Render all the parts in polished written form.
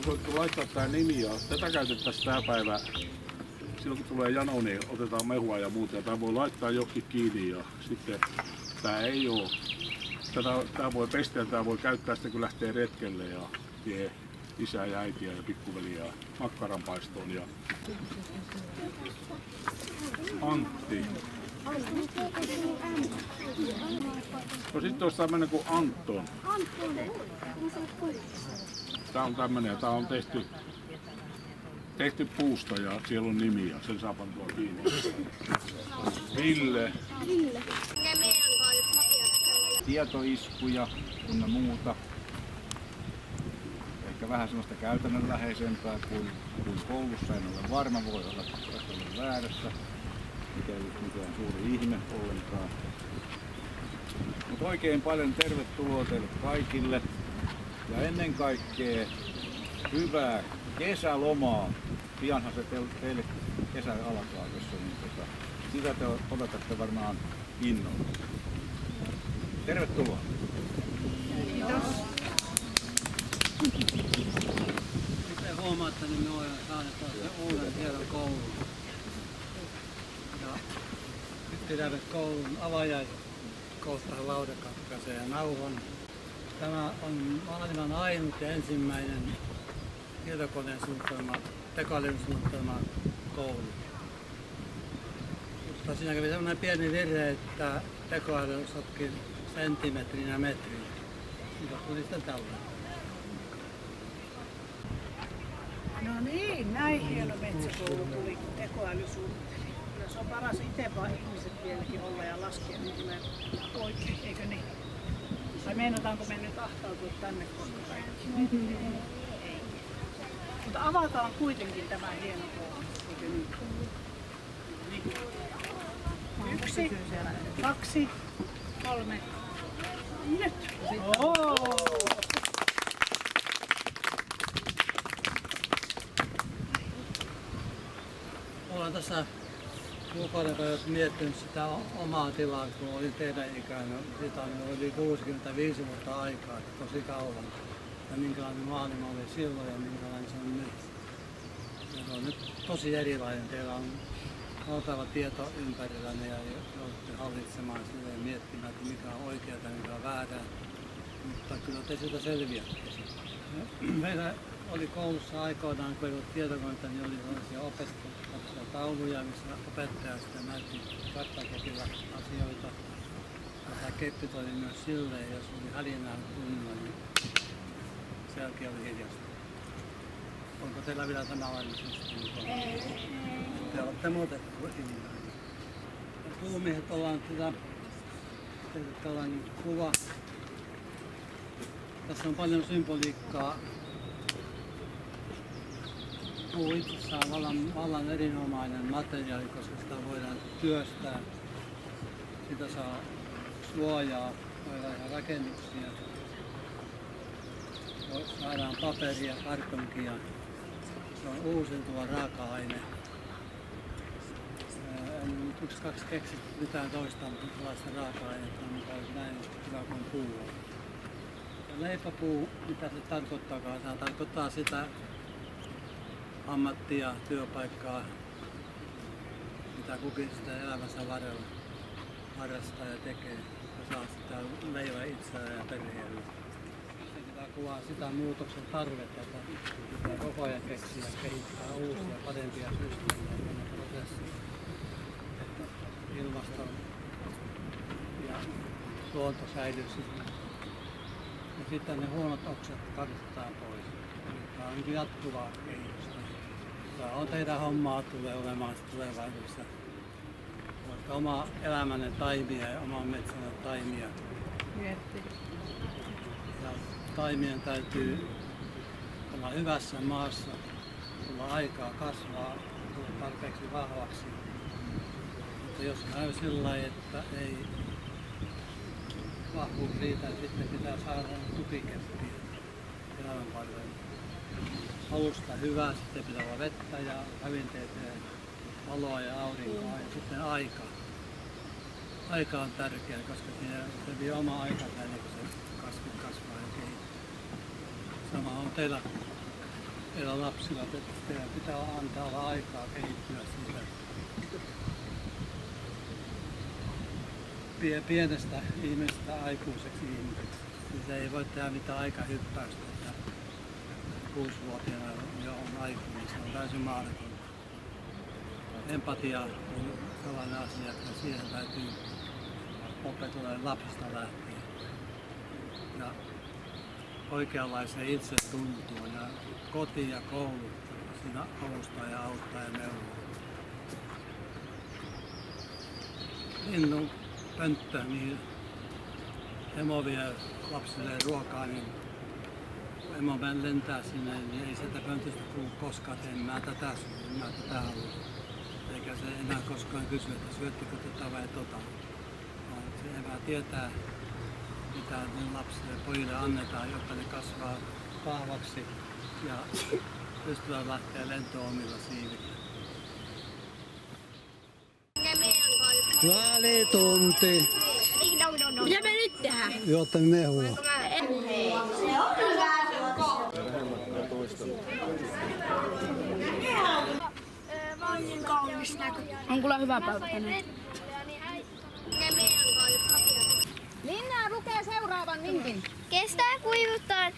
voitko laittaa tää nimi ja tätä käytettäisiin tää päivä. Silloin kun tulee jano, niin otetaan mehua ja muuta. Ja tää voi laittaa johonkin kiinni ja sitten tää ei oo. Tää voi pestä ja tää voi käyttää sitten kun lähtee retkelle ja vie isää ja äitiä ja pikkuveliä makkaranpaistoon ja Antti. No sitten olisi tämmönen kuin Anton. Tää on tämmönen ja tää on tehty puusta ja siellä on nimi ja sen saa pantua kiinni. Ville. Tietoiskuja ynnä muuta. Ehkä vähän semmoista käytännönläheisempää kuin koulussa, en ole varma, voi olla, että olen väärässä. Mikä ei ole mikään suuri ihme ollenkaan. Mutta oikein paljon tervetuloa teille kaikille ja ennen kaikkea hyvää kesälomaa. Pianhan se teille kesä alkaa, jos on, niin sitä te odotatte varmaan innolla. Tervetuloa! Kiitos. Kuten huomaatte, niin me olemme saaneet uuden tiedon koulun. Ja nyt pidämme koulun avajaiset Koustar Laudekakkasen ja Nauhon. Tämä on maailman ainut ja ensimmäinen tietokoneen suunnittelema, tekoälyn suunnittelema koulu. Mutta siinä kävi sellainen pieni virhe, että tekoäly sotki senttimetrin ja metrin. Siitä tuli sitten tällainen. No niin, näin hieno metsäkoulu tuli, kun tekoäly suunnitteli. Kyllä se on paras itse vaan ihmiset vieläkin olla ja laskea, niin tulee oikein, eikö niin? Vai meinataanko me nyt ahtautua tänne kohta kaikki? Ei. Mutta avataan kuitenkin tämä hieno koulu, eikö niin? Niin. 1, 2, 3. Nyt! Olen tässä kuukauden päivässä miettinyt sitä omaa tilaa, kun olin teidän ikäinen. Siitä on yli 65 vuotta aikaa, tosi kauan. Ja minkälainen maailma oli silloin ja minkälainen se on nyt. Ja se on nyt tosi erilainen. Teillä on valtava tieto ympärillänne ja joudutte hallitsemaan sitä ja miettimään, että mikä on oikeaa ja mikä on väärää. Mutta kyllä te siitä selviätte. Meillä oli koulussa aikoinaan, kun ei ollut tietokoneita, niin oli sellaisia opetuksia tauluja, missä opettaja sitten näytti karttakepillä asioita. Ja tämä keppi toimi myös silleen, jos oli hälinää tunnilla, niin sen jälkeen oli hiljasta. Onko teillä vielä samanlainen systeemi? Te olette muutettu hiljaa. Puumiehet ollaan tehty tällainen kuva. Tässä on paljon symboliikkaa. Puu itsessään on vallan erinomainen materiaali, koska sitä voidaan työstää. Sitä saa suojaa, voidaan tehdä rakennuksia. Saadaan paperia, kartonkia. Se on uusiutuva raaka-aine. En nyt 1-2 keksi mitään toista, mutta sellaista raaka-ainetta on näin hyvä kuin puu on. Leipäpuu, mitä se tarkoittaakaan? Se tarkoittaa sitä ammattia, työpaikkaa, mitä kukin sitä elämänsä varrella harrastaa ja tekee. Ja saa sitä leivää itseään ja perheelle. Se pitää kuvaa sitä muutoksen tarvetta, että pitää koko ajan keksiä ja kehittää uusia, parempia systeemejä ja prosesseja. Että ilmasto ja luonto säilyisi. Ja sitten ne huonot oksat karsitaan pois. Eli tämä on jatkuvaa kehitystä. Tämä on teidän hommaa tulee olemaan tulevaisuudessa. Voitte oma elämänne taimia ja oman metsänne taimia. Ja taimien täytyy olla hyvässä maassa, tulla aikaa kasvaa, tulla tarpeeksi vahvaksi. Mutta jos käy sillä lailla, että ei vahvuus riitä, että sitten pitää saada tukikeppiä elämänparveen. Alusta hyvää, sitten pitää olla vettä ja ravinteita ja valoa ja aurinkoa ja sitten aika. Aika on tärkeä, koska se vie oma aikansa ennen kuin se kasvi kasvaa ja kehittyy. Sama on teillä meillä lapsilla, että teidän pitää antaa olla aikaa kehittyä siitä pienestä ihmisestä aikuiseksi ihmiseksi. Siitä ei voi tehdä mitään aikahyppäystä, että 6-vuotiaana jo on aikuinen, se on täysin mahdoton. Empatia on sellainen asia, että siihen täytyy opetella lapsista lähtien. Ja oikeanlaiseen itsetuntoon ja koti ja koulu siinä avustaa ja auttaa ja neuvoo. Linnun pönttö, niin emo vie lapsille ruokaa, niin emo lentää sinne, niin ei sieltä pöntöstä kuulu koskaan, että en mä tätä syö, en mä tätä halua. Eikä se enää koskaan kysy, että syöttekö tätä vai tota. Vaan se emä tietää, mitä ne lapsille ja pojille annetaan, jotta ne kasvaa vahvaksi ja pystyvät lähteä lentoon omilla siivillä. Välitunti. Mitä me nyt tehdään? Jotta mehua. On kyllä hyvä päivä tänään. Linna lukee seuraavan vinkin. Kestää kuivuttaa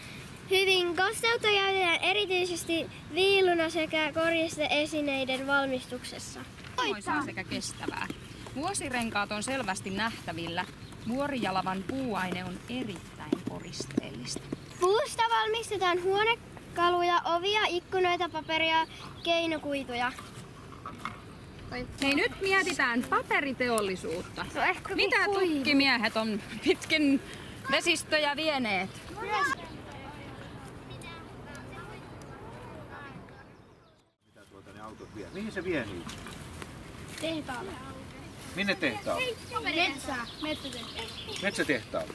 hyvin. Kosteutta käytetään erityisesti viiluna sekä koristeesineiden valmistuksessa. Voisaa sekä kestävää. Vuosirenkaat on selvästi nähtävillä. Muorijalavan puuaine on erittäin koristeellista. Puusta valmistetaan huonekaluja, ovia, ikkunoita, paperia, keinokuituja. Hei, nyt mietitään paperiteollisuutta. No ehkä Mitä tukkimiehet on pitkin vesistöjä vieneet? Mitä ne autot vie? Mihin se vie niitä? Tehtaalle. Minne tehtaalle? Metsää. Metsätehtaalle. Metsätehtaalle?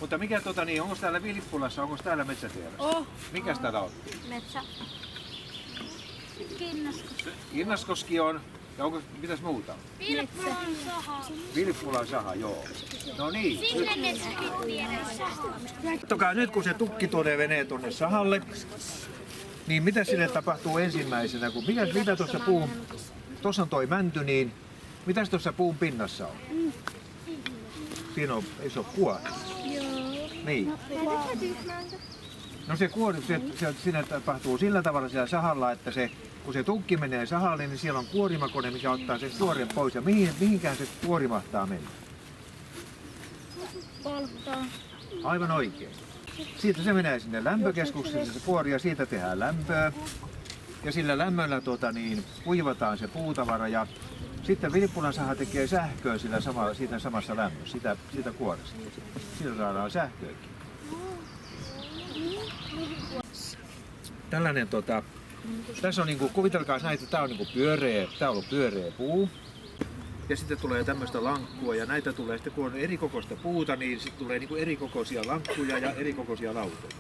Mutta mikä onko täällä Vilippulassa, onko täällä metsätehdasta? Mikäs täällä on? Metsä. Kinnaskoski. Kinnaskoski on. Ja mitäs muuta? Vilppulan saha. Vilppulan saha, joo. No niin. Sinne metsäkin vieressä. Katsokaa nyt, kun se tukki menee tuonne sahalle, niin mitä sille tapahtuu ensimmäisenä? Mitä tuossa puun, tuossa on toi mänty, niin mitäs tuossa puun pinnassa on? Siinä on, ei se ole kuori. Joo. Niin. No se kuori, siinä tapahtuu sillä tavalla siellä sahalla, että kun se tukki menee sahalle, niin siellä on kuorimakone, mikä ottaa sen kuoren pois. Ja mihinkään se kuori mahtaa mennä? Polttaa. Aivan oikein. Siitä se menee sinne lämpökeskukseen se kuori ja siitä tehdään lämpöä. Ja sillä lämmöllä kuivataan se puutavara ja sitten Vilppulan saha tekee sähköä siinä samassa lämmössä, siitä kuoresta. Sillä saadaan sähköäkin. Tällainen tässä on kuvitelkaa näin, että tää on pyöreä puu. Ja sitten tulee tämmöistä lankkua ja näitä tulee sitten kun on eri kokoista puuta, niin sitten tulee eri kokoisia lankkuja ja eri kokoisia lautoja.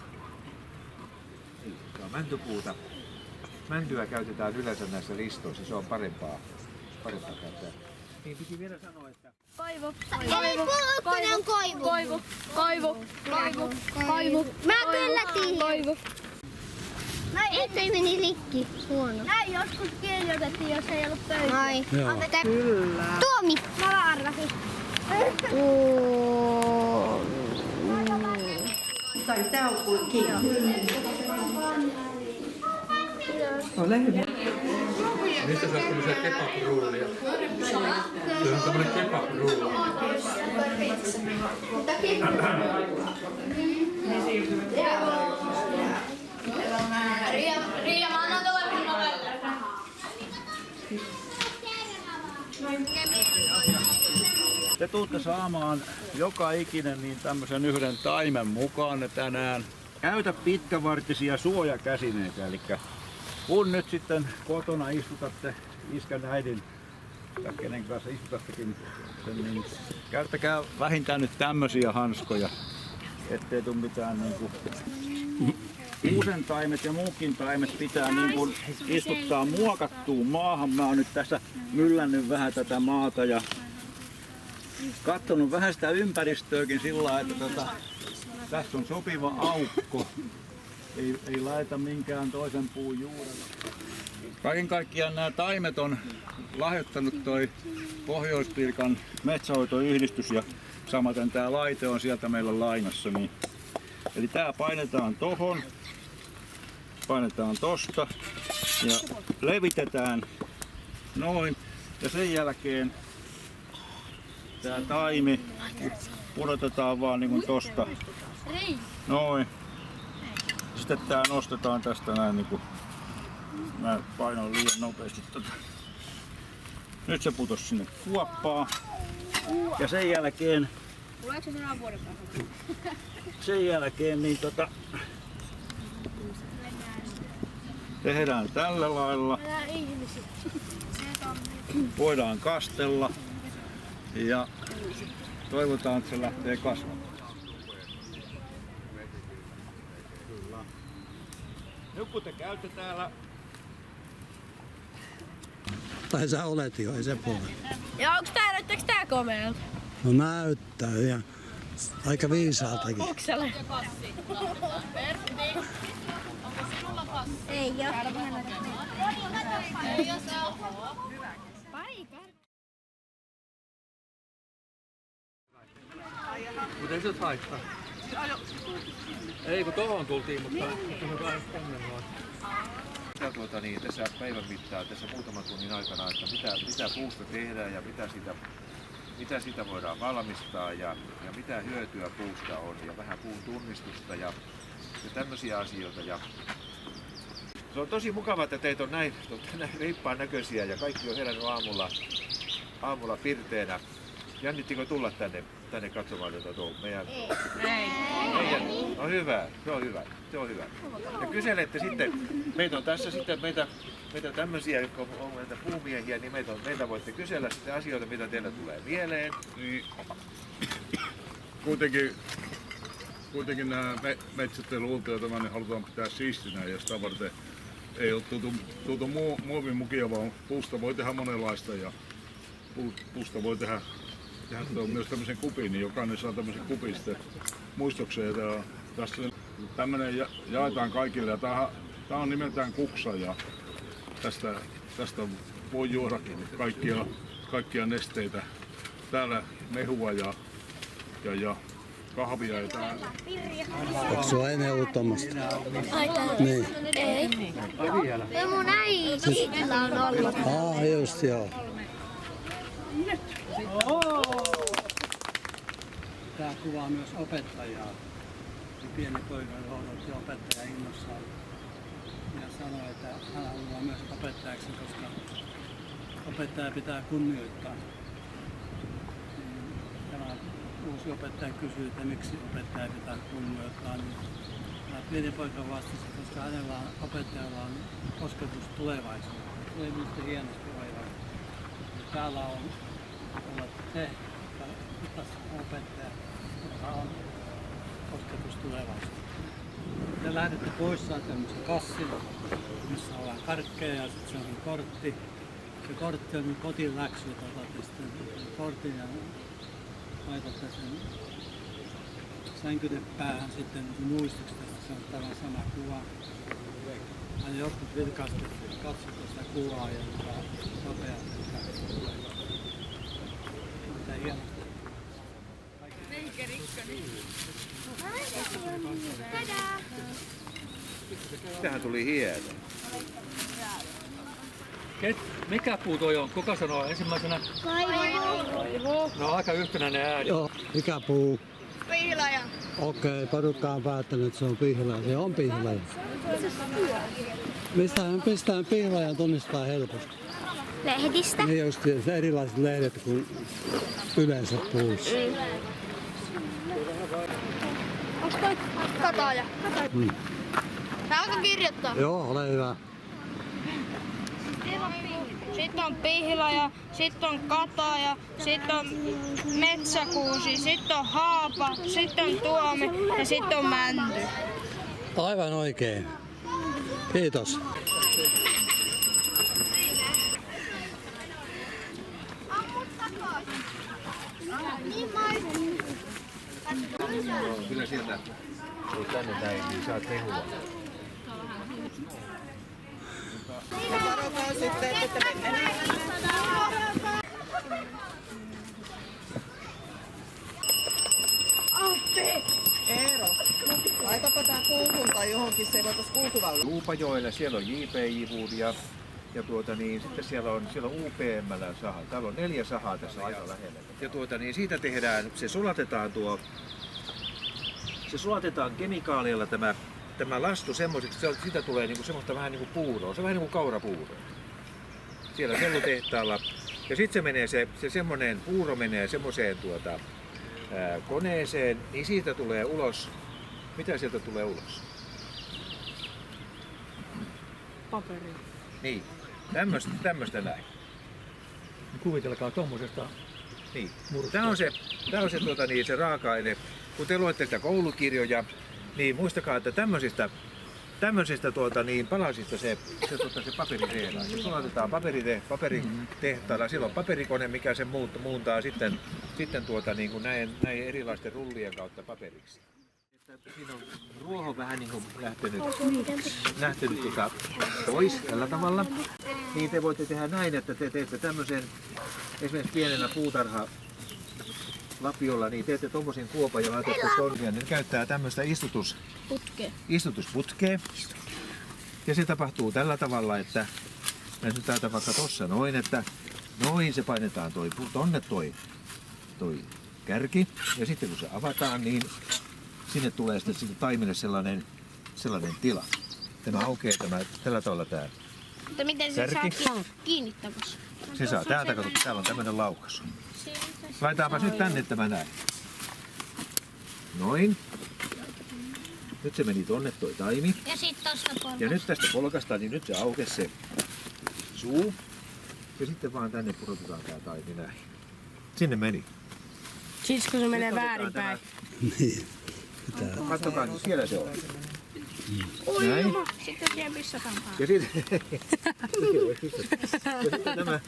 Niin, tämä on mäntypuuta. Mäntyä käytetään yleensä näissä listoissa, se on parempaa käyttää. Niin piti vielä sanoa, että... Koivu. Eli puukkonen on koivu. Koivu. Mä kyllä tiedän. Koivu. Itse meni rikki. Huono. Näin joskus kirjoitettiin, jos ei ollut pöytä. Ai. Kyllä. Tuomi. Mä arvasin. Tai taukuikin. Ole hyvä. Mistä sä oot tämmöisiä kebab-rullia? Se on tämmönen kebab-rulli. Riia, mä annan tuolle novelle. Te tuutte saamaan joka ikinen niin tämmöisen yhden taimen mukaan tänään. Käytä pitkävartisia suojakäsineitä, eli kun nyt sitten kotona istutatte iskän äidin tai kenen kanssa istutattekin sen, niin käyttäkää vähintään nyt tämmöisiä hanskoja, ettei tule mitään kuusen taimet ja muukin taimet pitää istuttaa muokattuun maahan. Mä oon nyt tässä myllännyt vähän tätä maata ja katsonut vähän sitä ympäristöäkin sillä lailla, että tässä on sopiva aukko. ei laita minkään toisen puun juurella. Kaiken kaikkiaan nämä taimet on lahjoittanut toi Pohjois-Pirkan metsähoitoyhdistys ja samaten tämä laite on sieltä meillä lainassa. Niin. Eli tää painetaan tohon, painetaan tosta ja levitetään noin ja sen jälkeen tää taimi pudotetaan vaan niin kuin tosta noin. Sitten tää nostetaan tästä näin niin kuin mä painoin liian nopeasti tota. Nyt se putosi sinne kuoppaan. Ja sen jälkeen niin tehdään tällä lailla. Voidaan kastella ja toivotaan, että se lähtee kasvamaan. Nyt kun te käytte täällä... Tai sä olet jo, ei se puole. Ja näyttääkö tää komealta? No näyttää ja aika viisaaltakin. Ukselle. Ei oo. Mutta ei se haittaa. Ei kun tohon tultiin, mutta tänne vaan. Tässä päivän mittaan, tässä muutaman tunnin aikana, että mitä puusta tehdään ja mitä siitä voidaan valmistaa ja mitä hyötyä puusta on ja vähän puun tunnistusta ja tämmöisiä asioita. Ja se on tosi mukavaa, että teitä on näin reippaan näköisiä ja kaikki on herännyt aamulla pirteänä. Jännittikö tulla tänne katsomaan meidän? No hyvä, se on hyvä. Ja kyselette sitten, meitä on tässä sitten meitä tämmöisiä, jotka on meitä puumiehiä, niin meitä voitte kysellä sitten asioita, mitä teille tulee mieleen. Niin, kuitenkin nämä metsät ja luonto ja tämän niin halutaan pitää siistinä ja sitä varten ei ole tuotu muovimukia, vaan puusta voi tehdä monenlaista ja puusta voi tehdä myös tämmöisen kupin, niin jokainen saa tämmöisen kupin sitten muistokseen. Tässä tämmöinen jaetaan kaikille ja tää on nimeltään kuksa ja tästä voi juoda kaikkia nesteitä. Täällä mehua ja kahvia ja täällä. Onko sulla ennen ollut tommoista? Niin. Ei. No mun äitillä on ollut. Just joo. Tämä kuvaa myös opettajaa. Pieni poika odotti opettaja innossaan ja sanoi, että hän haluaa myös opettajaksi, koska opettaja pitää kunnioittaa. Tämä uusi opettaja kysyi, että miksi opettaja pitää kunnioittaa. Tämä pieni poika vastasi, koska opettajalla on kosketus tulevaisuuteen. Se ei minusta hienosti oiva. Täällä olette te, tässä opettaja, joka on kosketus tulevaisuuteen. Te lähdette pois, saatte tämmöisen kassin, missä ollaan karkkeja ja sitten se on kortti. Se kortti on kotiläksy, että otatte sitten kortin ja laitatte sen sänkytepäähän sitten muistoksi, että se on tämä sama kuva. Ja joskus vilkaasti katsotte sitä kuvaa ja nopeasti. Mitä hienosti. Tähän tuli hieno. Mikä puu toi on? Kuka sanoo ensimmäisenä? Kaivo. No aika yhtenäinen ääni. Joo, mikä puu? Pihlaja. Okei, porukka on päättänyt, että se on pihlaja. Se on pihlaja. Mistä pihlajan tunnistaa helposti? Lehdistä. Niin just erilaiset lehdet kuin yleensä puussa. Onko toi kataja? Tää alkaa kirjoittaa. Joo, ole hyvä. Sitten on pihlaja, sitten on kataja, sitten on metsäkuusi, sitten on haapa, sitten on tuomi ja sitten on mänty. Aivan oikein. Kiitos. Kyllä sieltä, kun tänne näin, niin saat mehua. Varokaa sitten, että menee. Eero, laitapa tää kulkuun tai johonkin, se voitais kulkuvalle. Luupajoella siellä on J.P.J. Wood ja sitten siellä on UPM:llä saha. Täällä on 4 sahaa tässä aika lähellä. Ja siitä tehdään, se sulatetaan kemikaaleilla tämä lastu semmoiseksi, siitä tulee niinku semmoista vähän niinku puuroa. Se on vähän niinku kaurapuuroa. Siellä sellutehtaalla. Ja sitten se menee se semmoinen puuro menee semmoiseen koneeseen, niin siitä tulee ulos. Mitä sieltä tulee ulos? Paperi. Niin, tämmöstä näin. Kuvitelkaa tommosesta. Niin. Tämä on se raaka-aine. Kun te luette sitä koulukirjoja, niin muistakaa, että tämmöisistä palasista se paperi tehdään. Se sulatetaan paperitehtaalla. Siellä on paperikone, mikä sen muuntaa sitten näin erilaisten rullien kautta paperiksi. Siinä on ruoho vähän niin kuin lähtenyt pois tällä tavalla. Niin te voitte tehdä näin, että te teette tämmöisen esimerkiksi pienellä puutarhalapiolla, niin teette tommosen kuopan ja laitatte tonnia. Ne käyttää tämmöistä istutusputkea. Ja se tapahtuu tällä tavalla, että nyt täältä vaikka tossa noin, että noin se painetaan tonne toi kärki. Ja sitten kun se avataan, niin sinne tulee sitten taimille sellainen tila. Tämä aukeaa tällä tavalla tää Mutta miten se kärki. saa kiinni takaisin? Se saa täältä, kato, täällä on tämmönen laukasu. Laitetaanpas nyt tänne tämä näin. Noin. Nyt se meni tonne toi taimi. Ja sit tosta polkasta. Ja nyt tästä polkastaan, niin nyt se aukesi se suu. Ja sitten vaan tänne pudotetaan tää taimi näin. Sinne meni. Siis kun se menee väärinpäin. Katsokaa, siellä se on. Oi näin. juma, sitten siihen pissataan päälle. Ja sitten tämä.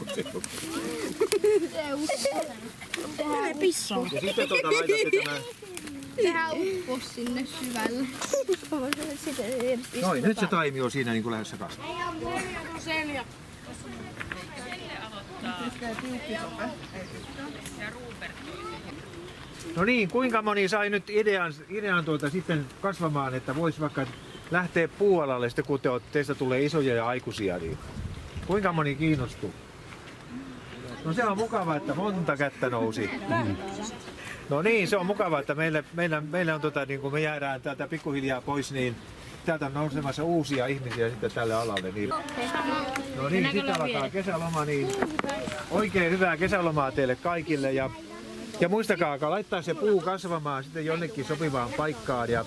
Menee pissaan. Ja sitten laitatte tämä. Sehän uppos sinne syvälle. Noin, nyt se taimi on siinä niin kuin lähdössä kasvamaan. Selja. No niin, kuinka moni sai nyt idean sitten kasvamaan, että voisi vaikka lähteä puualalle sitten, kun teistä tulee isoja ja aikuisia, niin kuinka moni kiinnostuu? No se on mukava, että monta kättä nousi. No niin, se on mukava, että meillä on niin kun me jäädään täältä pikkuhiljaa pois, niin täältä on nousemassa uusia ihmisiä sitten tälle alalle. Niin. No niin, sitten alkaa kesäloma, niin oikein hyvää kesälomaa teille kaikille. Ja muistakaa, laittaa se puu kasvamaan sitten jonnekin sopivaan paikkaan ja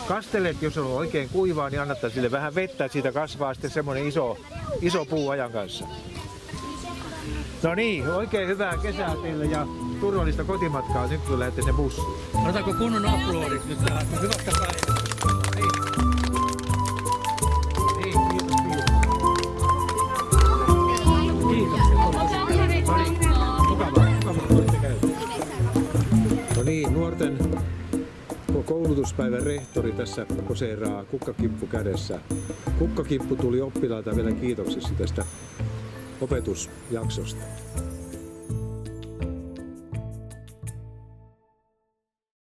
kastelet, jos on oikein kuivaa, niin annattaa sille vähän vettä, että siitä kasvaa sitten semmoinen iso puu ajan kanssa. No niin, oikein hyvää kesää teille ja turvallista kotimatkaa nyt kun lähdette sen bussiin. Otetaanko kunnon aplodit nyt tähän? Hyvästä päivää. No niin, nuorten koulutuspäivän rehtori tässä poseeraa kukkakimppu kädessä. Kukkakimppu tuli oppilailta vielä kiitoksiksi tästä opetusjaksosta.